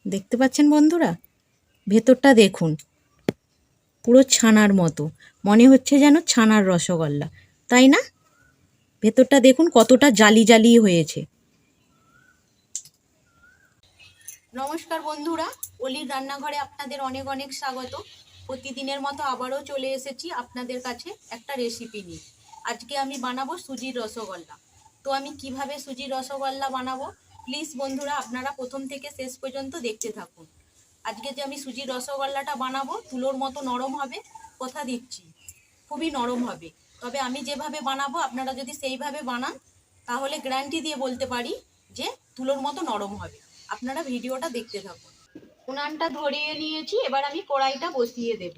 দেখতে পাচ্ছেন বন্ধুরা, ভেতরটা দেখুন, পুরো ছানার মতো, মনে হচ্ছে যেন ছানার রসগোল্লা, তাই না? ভেতরটা দেখুন কতটা জালি জালি হয়েছে। নমস্কার বন্ধুরা, অলির রান্নাঘরে আপনাদের অনেক অনেক স্বাগত। প্রতিদিনের মতো আবারও চলে এসেছি আপনাদের কাছে একটা রেসিপি নিয়ে। আজকে আমি বানাবো সুজির রসগোল্লা। তো আমি কিভাবে সুজির রসগোল্লা বানাবো, প্লিজ বন্ধুরা আপনারা প্রথম থেকে শেষ পর্যন্ত দেখতে থাকুন। আজকে যে আমি সুজির রসগোল্লাটা বানাবো তুলোর মতো নরম হবে, কথা দিচ্ছি, খুবই নরম হবে। তবে আমি যেভাবে বানাবো আপনারা যদি সেইভাবে বানান তাহলে গ্যারান্টি দিয়ে বলতে পারি যে তুলোর মতো নরম হবে। আপনারা ভিডিওটা দেখতে থাকুন। উনানটা ধরিয়ে নিয়েছি, এবার আমি কড়াইটা বসিয়ে দেব।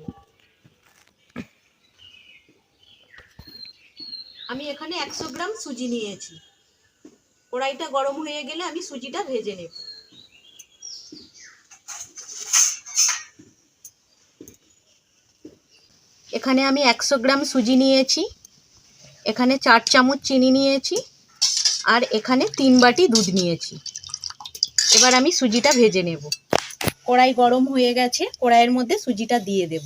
আমি এখানে 100 গ্রাম সুজি নিয়েছি। কড়াইটা গরম হয়ে গেলে আমি সুজিটা ভেজে নেব। এখানে আমি 100 গ্রাম সুজি নিয়েছি, এখানে 4 চামচ চিনি নিয়েছি, আর এখানে 3 বাটি দুধ নিয়েছি। এবার আমি সুজিটা ভেজে নেব। কড়াই গরম হয়ে গেছে, কড়াইয়ের মধ্যে সুজিটা দিয়ে দেব।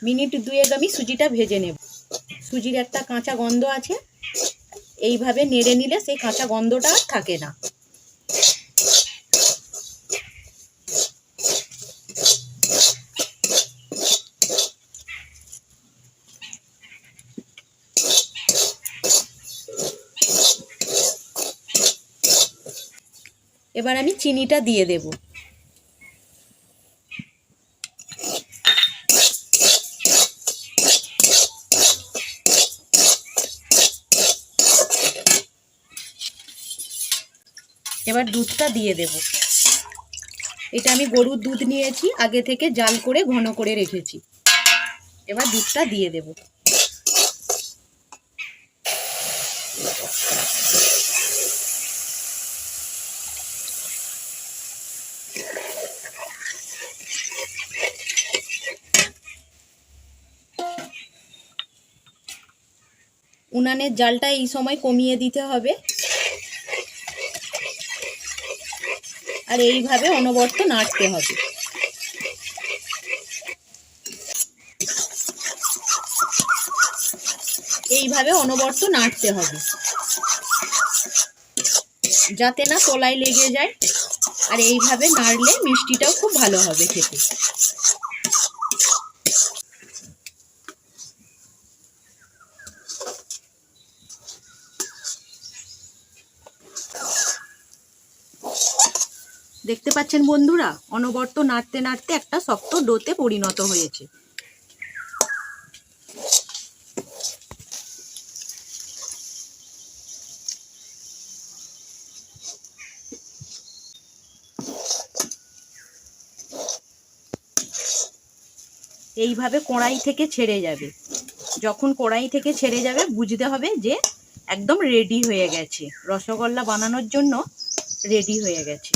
মিনিট দুয়েক আমি সুজিটা ভেজে নেব। সুজির একটা কাঁচা গন্ধ আছে, এইভাবে নেড়ে নিলে সেই কাঁচা গন্ধটা আর থাকে না। এবার আমি চিনিটা দিয়ে দেব। এবার দুধটা দিয়ে দেব। এটা আমি গরুর দুধ নিয়েছি, আগে থেকে জাল করে ঘন করে রেখেছি। এবার দুধটা দিয়ে দেব। উনানের জালটা এই সময় কমিয়ে দিতে হবে, আর এইভাবে অনবরত নাড়তে হবে। এইভাবে অনবরত নাড়তে হবে যাতে না তলায় লেগে যায়, আর এইভাবে নাড়লে মিষ্টিটাও খুব ভালো হবে খেতে। দেখতে পাচ্ছেন বন্ধুরা, অনবরত নাড়তে নাড়তে একটা শক্ত ডোতে পরিণত হয়েছে। এইভাবে কড়াই থেকে ছেড়ে যাবে। যখন কড়াই থেকে ছেড়ে যাবে বুঝতে হবে যে একদম রেডি হয়ে গেছে, রসগোল্লা বানানোর জন্য রেডি হয়ে গেছে।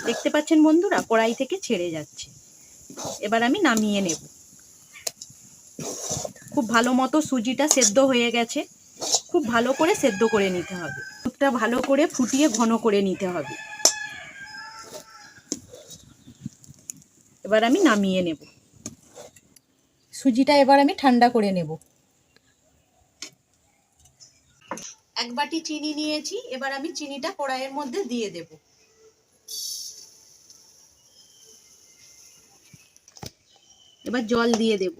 দেখতে পাচ্ছেন বন্ধুরা, কড়াই থেকে ছেড়ে যাচ্ছে। এবার আমি নামিয়ে নেব। খুব ভালো মতো সুজিটা সেদ্ধ হয়ে গেছে, খুব ভালো করে সেদ্ধ করে নিতে হবে। দুধটা ভালো করে ফুটিয়ে ঘন করে নিতে হবে। এবার আমি নামিয়ে নেব। সুজিটা এবার আমি ঠান্ডা করে নেব। 1 বাটি চিনি নিয়েছি, এবার আমি চিনিটা কড়াইয়ের মধ্যে দিয়ে দেব। এবার জল দিয়ে দেব।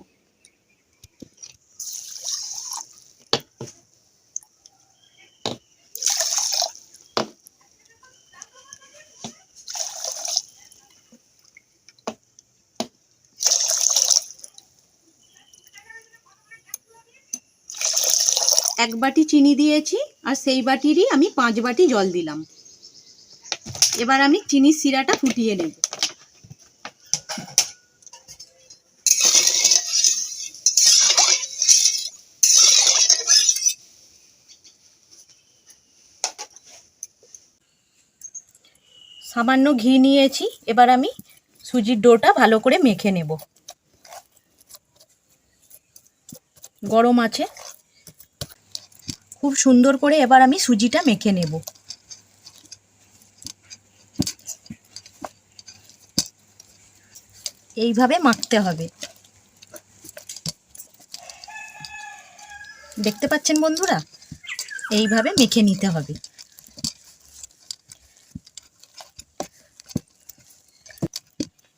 এক বাটি চিনি দিয়েছি, আর সেই বাটিরই আমি 5 বাটি জল দিলাম। এবার আমি চিনির শিরাটা ফুটিয়ে নেব। সামান্য ঘি নিয়েছি, এবার আমি সুজির ডোটা ভালো করে মেখে নেব। গরম আছে। খুব সুন্দর করে এবার আমি সুজিটা মেখে নেব। এইভাবে মাখতে হবে। দেখতে পাচ্ছেন বন্ধুরা, এইভাবে মেখে নিতে হবে।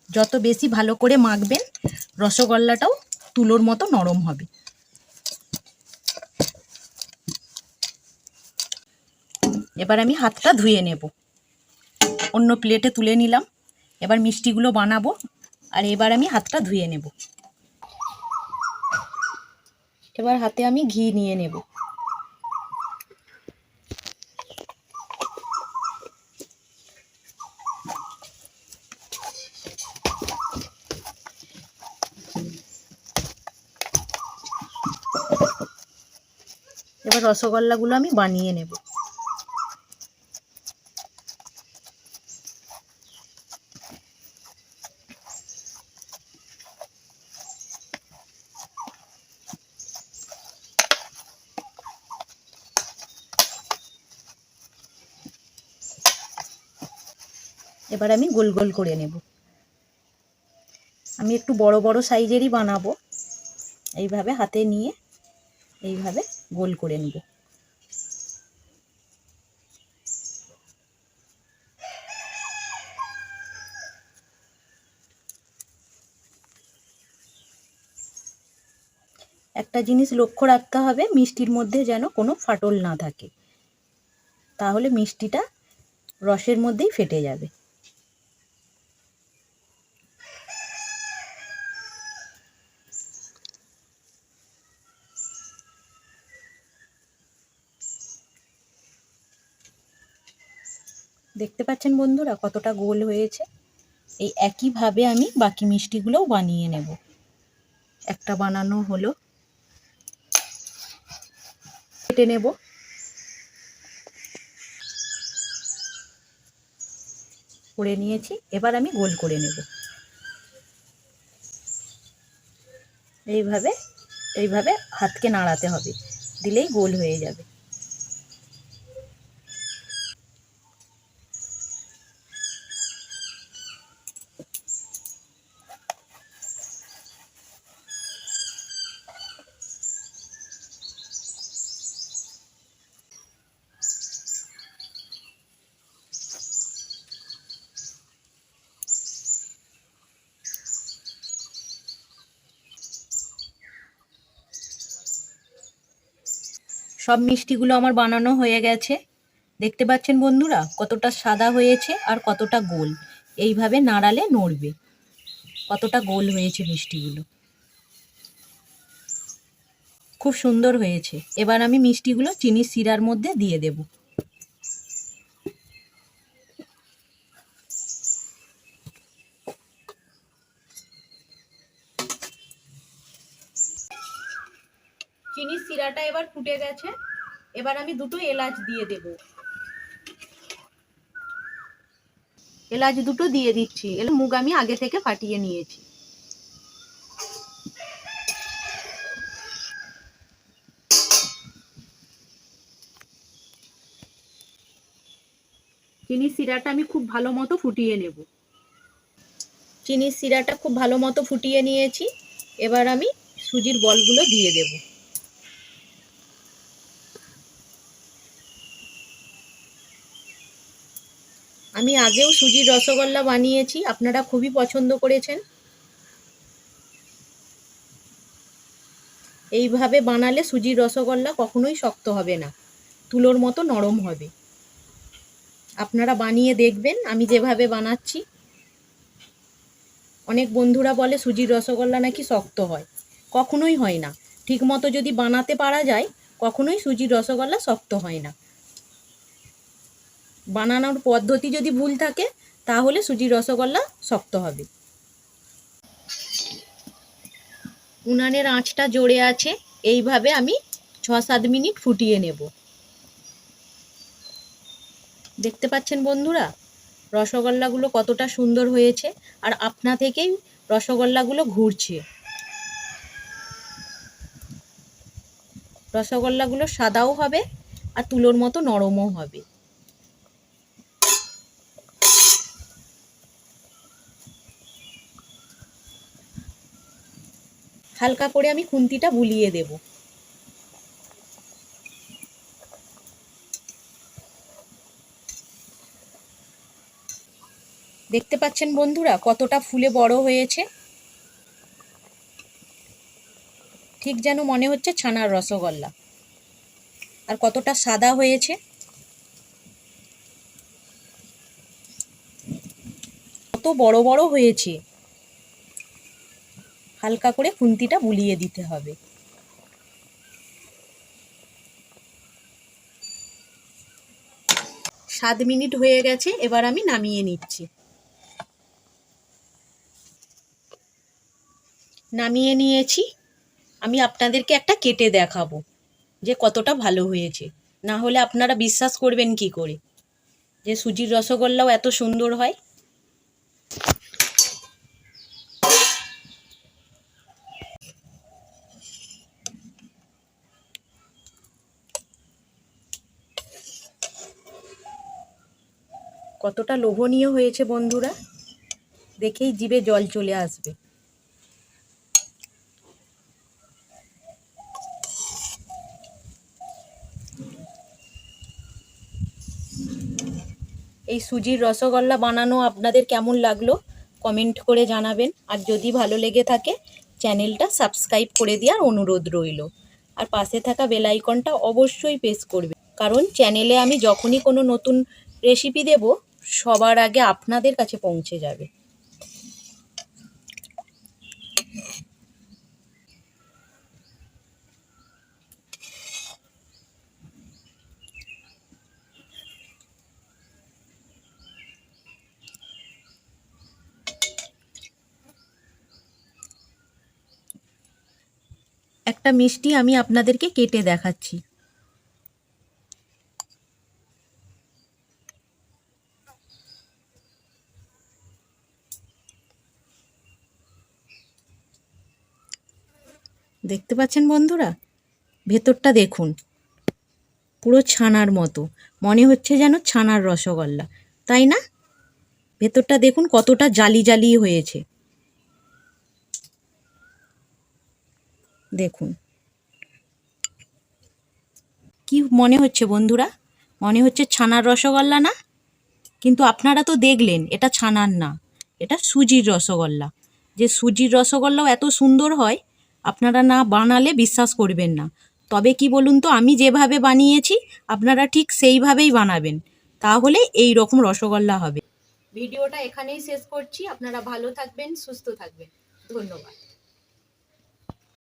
যত বেশি ভালো করে মাখবেন রসগোল্লাটাও তুলোর মতো নরম হবে। এবার আমি হাতটা ধুয়ে নেব। অন্য প্লেটে তুলে নিলাম। এবার মিষ্টিগুলো বানাবো, আর এবার আমি হাতটা ধুয়ে নেব। এবার হাতে আমি ঘি নিয়ে নেব। এবার রসগোল্লাগুলো আমি বানিয়ে নেব। এবার আমি গোল গোল করে নেব। আমি একটু বড় বড় সাইজেরই বানাবো। এইভাবে হাতে নিয়ে এইভাবে গোল করে নেব। একটা জিনিস লক্ষ্য রাখতে হবে, মিষ্টির মধ্যে যেন কোনো ফাটল না থাকে, তাহলে মিষ্টিটা রসের মধ্যেই ফেটে যাবে। দেখতে পাচ্ছেন বন্ধুরা কতটা গোল হয়েছে। এই একইভাবে আমি বাকি মিষ্টিগুলোও বানিয়ে নেব। একটা বানানো হলো, কেটে নেব। করে নিয়েছি, এবার আমি গোল করে নেব। এইভাবে এইভাবে হাতকে নাড়াতে হবে, দিলেই গোল হয়ে যাবে। সব মিষ্টিগুলো আমার বানানো হয়ে গেছে। দেখতে পাচ্ছেন বন্ধুরা কতটা সাদা হয়েছে আর কতটা গোল। এইভাবে নাড়ালে নড়বে। কতটা গোল হয়েছে মিষ্টিগুলো, খুব সুন্দর হয়েছে। এবার আমি মিষ্টিগুলো চিনির শিরার মধ্যে দিয়ে দেব। চিনির শিরাটা এবার ফুটে গেছে। এবার আমি দুটো এলাচ দিয়ে দেব। এলাচ দুটো দিয়ে দিচ্ছি। মুগ আমি আগে থেকে ফাটিয়ে নিয়েছি। চিনির শিরাটা আমি খুব ভালো মতো ফুটিয়ে নেব। চিনির শিরাটা খুব ভালো মতো ফুটিয়ে নিয়েছি। এবার আমি সুজির বলগুলো দিয়ে দেব। আমি আগেও সুজির রসগোল্লা বানিয়েছি, আপনারা খুবই পছন্দ করেছেন। এইভাবে বানালে সুজির রসগোল্লা কখনোই শক্ত হবে না, তুলোর মতো নরম হবে। আপনারা বানিয়ে দেখবেন আমি যেভাবে বানাচ্ছি। অনেক বন্ধুরা বলে সুজির রসগোল্লা নাকি শক্ত হয়, কখনোই হয় না। ঠিক মতো যদি বানাতে পারা যায় কখনোই সুজির রসগোল্লা শক্ত হয় না। বানানোর পদ্ধতি যদি ভুল থাকে তাহলে সুজির রসগোল্লা শক্ত হবে। উনানের আঁচটা জোরে আছে। এইভাবে আমি 6-7 মিনিট ফুটিয়ে নেব। দেখতে পাচ্ছেন বন্ধুরা রসগোল্লাগুলো কতটা সুন্দর হয়েছে, আর আপনা থেকেই রসগোল্লাগুলো ঘুরছে। রসগোল্লাগুলো সাদাও হবে আর তুলোর মতো নরমও হবে। হালকা করে আমি খুন্তিটা বুলিয়ে দেব। দেখতে পাচ্ছেন বন্ধুরা কতটা ফুলে বড় হয়েছে, ঠিক যেন মনে হচ্ছে ছানার রসগোল্লা। আর কতটা সাদা হয়েছে, কত বড় বড় হয়েছে। হালকা করে খুন্তিটা বুলিয়ে দিতে হবে। 7 মিনিট হয়ে গেছে, এবার আমি নামিয়ে নিচ্ছি। নামিয়ে নিয়েছি। আমি আপনাদেরকে একটা কেটে দেখাবো যে কতটা ভালো হয়েছে, না হলে আপনারা বিশ্বাস করবেন কি করে যে সুজির রসগোল্লাও এত সুন্দর হয়। কতটা লোভনীয় হয়েছে বন্ধুরা, দেখেই জিভে জল চলে আসবে। এই সুজির রসগোল্লা বানানো আপনাদের কেমন লাগলো কমেন্ট করে জানাবেন। আর যদি ভালো লেগে থাকে চ্যানেলটা সাবস্ক্রাইব করে দেওয়ার অনুরোধ রইল। আর পাশে থাকা বেল আইকনটা অবশ্যই প্রেস করবে, কারণ চ্যানেলে আমি যখনই কোনো নতুন রেসিপি দেব সবার আগে আপনাদের কাছে পৌঁছে যাবে। একটা মিষ্টি আমি আপনাদেরকে কেটে দেখাচ্ছি। দেখতে পাচ্ছেন বন্ধুরা, ভেতরটা দেখুন, পুরো ছানার মতো, মনে হচ্ছে যেন ছানার রসগোল্লা, তাই না? ভেতরটা দেখুন কতটা জালি জালি হয়েছে। দেখুন কি মনে হচ্ছে বন্ধুরা, মনে হচ্ছে ছানার রসগোল্লা না? কিন্তু আপনারা তো দেখলেন এটা ছানার না, এটা সুজির রসগোল্লা। যে সুজির রসগোল্লাও এত সুন্দর হয় আপনারা না বানালে বিশ্বাস করবেন না। তবে কি বলুন তো, আমি যেভাবে বানিয়েছি আপনারা ঠিক সেইভাবেই বানাবেন, তাহলে এই রকম রসগোল্লা হবে। ভিডিওটা এখানেই শেষ করছি। আপনারা ভালো থাকবেন, সুস্থ থাকবেন। ধন্যবাদ।